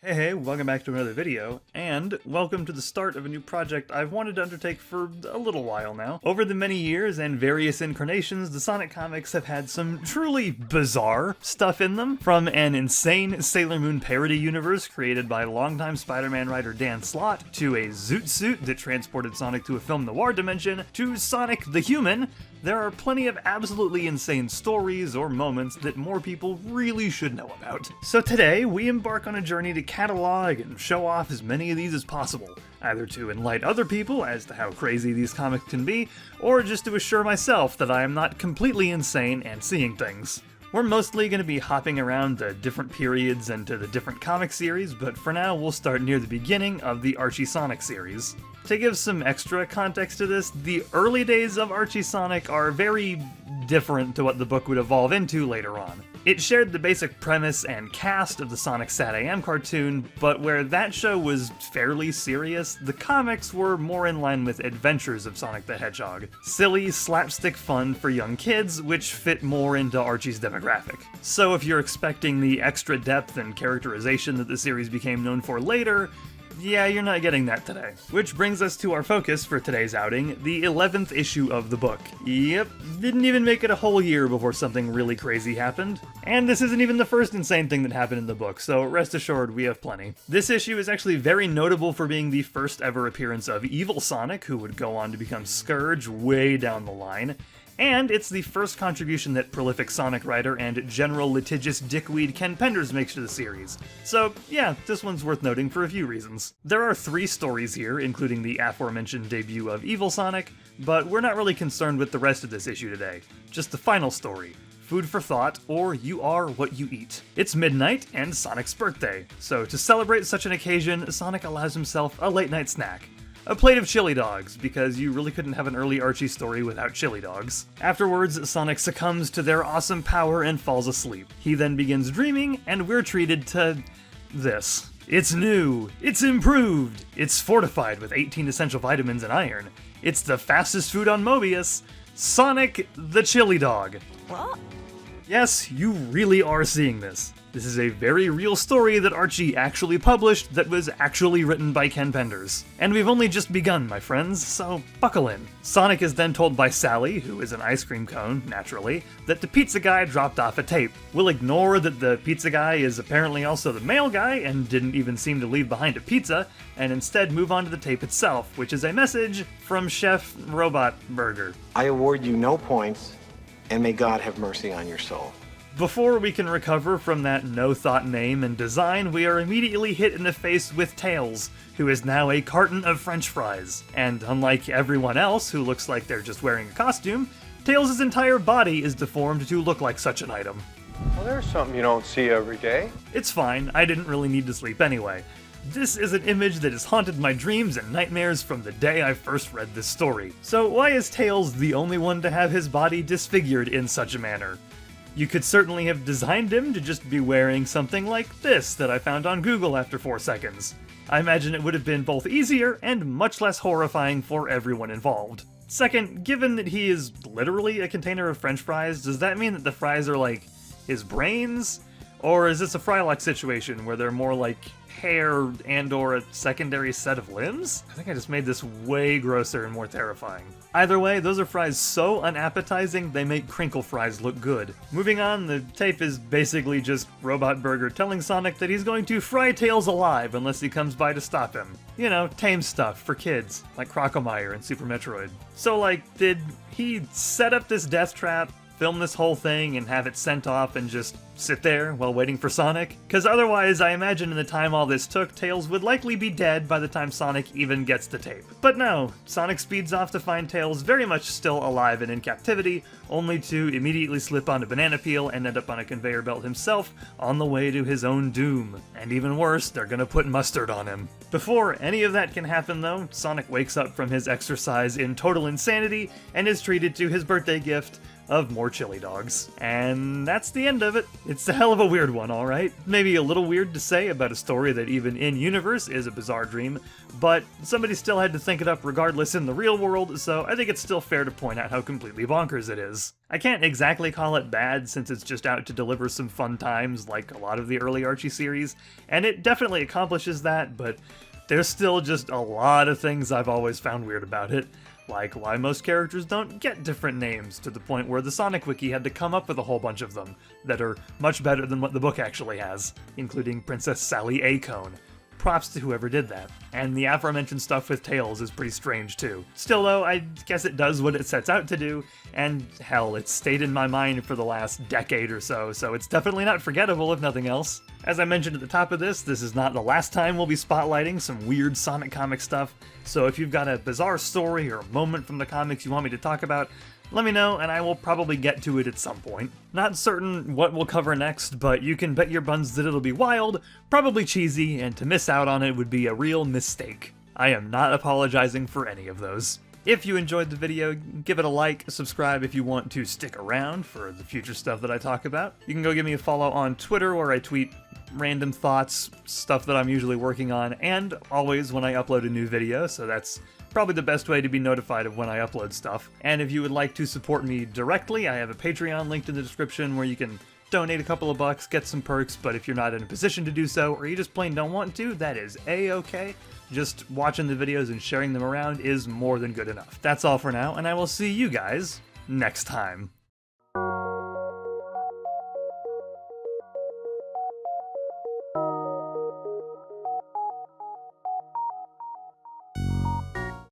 Hey, welcome back to another video, and welcome to the start of a new project I've wanted to undertake for a little while now. Over the many years and various incarnations, the Sonic comics have had some truly bizarre stuff in them, from an insane Sailor Moon parody universe created by longtime Spider-Man writer Dan Slott, to a Zoot Suit that transported Sonic to a film noir dimension, to Sonic the Human. There are plenty of absolutely insane stories or moments that more people really should know about. So today, we embark on a journey to catalog and show off as many of these as possible, either to enlighten other people as to how crazy these comics can be, or just to assure myself that I am not completely insane and seeing things. We're mostly going to be hopping around the different periods and to the different comic series, but for now we'll start near the beginning of the Archie Sonic series. To give some extra context to this, the early days of Archie Sonic are very different to what the book would evolve into later on. It shared the basic premise and cast of the Sonic SatAM cartoon, but where that show was fairly serious, the comics were more in line with Adventures of Sonic the Hedgehog. Silly, slapstick fun for young kids, which fit more into Archie's demographic. So if you're expecting the extra depth and characterization that the series became known for later, yeah, you're not getting that today. Which brings us to our focus for today's outing, the 11th issue of the book. Yep, didn't even make it a whole year before something really crazy happened. And this isn't even the first insane thing that happened in the book, so rest assured we have plenty. This issue is actually very notable for being the first ever appearance of Evil Sonic, who would go on to become Scourge way down the line. And it's the first contribution that prolific Sonic writer and general litigious dickweed Ken Penders makes to the series. So yeah, this one's worth noting for a few reasons. There are 3 stories here, including the aforementioned debut of Evil Sonic, but we're not really concerned with the rest of this issue today. Just the final story. Food for thought, or you are what you eat. It's midnight and Sonic's birthday, so to celebrate such an occasion, Sonic allows himself a late night snack. A plate of chili dogs, because you really couldn't have an early Archie story without chili dogs. Afterwards, Sonic succumbs to their awesome power and falls asleep. He then begins dreaming, and we're treated to this. It's new, it's improved, it's fortified with 18 essential vitamins and iron. It's the fastest food on Mobius, Sonic the Chili Dog. What? Yes, you really are seeing this. This is a very real story that Archie actually published that was actually written by Ken Penders. And we've only just begun, my friends, so buckle in. Sonic is then told by Sally, who is an ice cream cone, naturally, that the pizza guy dropped off a tape. We'll ignore that the pizza guy is apparently also the mail guy and didn't even seem to leave behind a pizza, and instead move on to the tape itself, which is a message from Chef Robot Burger. I award you no points, and may God have mercy on your soul. Before we can recover from that no-thought name and design, we are immediately hit in the face with Tails, who is now a carton of french fries. And unlike everyone else who looks like they're just wearing a costume, Tails' entire body is deformed to look like such an item. Well, there's something you don't see every day. It's fine, I didn't really need to sleep anyway. This is an image that has haunted my dreams and nightmares from the day I first read this story. So why is Tails the only one to have his body disfigured in such a manner? You could certainly have designed him to just be wearing something like this that I found on Google after 4 seconds. I imagine it would have been both easier and much less horrifying for everyone involved. Second, given that he is literally a container of french fries, does that mean that the fries are like his brains? Or is this a Frylock situation where they're more like hair and or a secondary set of limbs? I think I just made this way grosser and more terrifying. Either way, those are fries so unappetizing, they make crinkle fries look good. Moving on, the tape is basically just Robot Burger telling Sonic that he's going to fry Tails alive unless he comes by to stop him. You know, tame stuff for kids, like Crocomire and Super Metroid. So like, did he set up this death trap, film this whole thing, and have it sent off and just sit there while waiting for Sonic? Because otherwise, I imagine in the time all this took, Tails would likely be dead by the time Sonic even gets the tape. But no, Sonic speeds off to find Tails very much still alive and in captivity, only to immediately slip on a banana peel and end up on a conveyor belt himself on the way to his own doom. And even worse, they're gonna put mustard on him. Before any of that can happen though, Sonic wakes up from his exercise in total insanity and is treated to his birthday gift, of more chili dogs. And that's the end of it. It's a hell of a weird one, alright? Maybe a little weird to say about a story that even in-universe is a bizarre dream, but somebody still had to think it up regardless in the real world, so I think it's still fair to point out how completely bonkers it is. I can't exactly call it bad since it's just out to deliver some fun times like a lot of the early Archie series, and it definitely accomplishes that, but there's still just a lot of things I've always found weird about it. Like why most characters don't get different names, to the point where the Sonic Wiki had to come up with a whole bunch of them that are much better than what the book actually has, including Princess Sally Acone. Props to whoever did that. And the aforementioned stuff with Tails is pretty strange too. Still though, I guess it does what it sets out to do, and hell, it's stayed in my mind for the last decade or so it's definitely not forgettable if nothing else. As I mentioned at the top of this is not the last time we'll be spotlighting some weird Sonic comic stuff, so if you've got a bizarre story or a moment from the comics you want me to talk about, let me know, and I will probably get to it at some point. Not certain what we'll cover next, but you can bet your buns that it'll be wild, probably cheesy, and to miss out on it would be a real mistake. I am not apologizing for any of those. If you enjoyed the video, give it a like, subscribe if you want to stick around for the future stuff that I talk about. You can go give me a follow on Twitter where I tweet random thoughts, stuff that I'm usually working on, and always when I upload a new video, so that's probably the best way to be notified of when I upload stuff. And if you would like to support me directly, I have a Patreon linked in the description where you can donate a couple of bucks, get some perks, but if you're not in a position to do so, or you just plain don't want to, that is a-okay. Just watching the videos and sharing them around is more than good enough. That's all for now, and I will see you guys next time.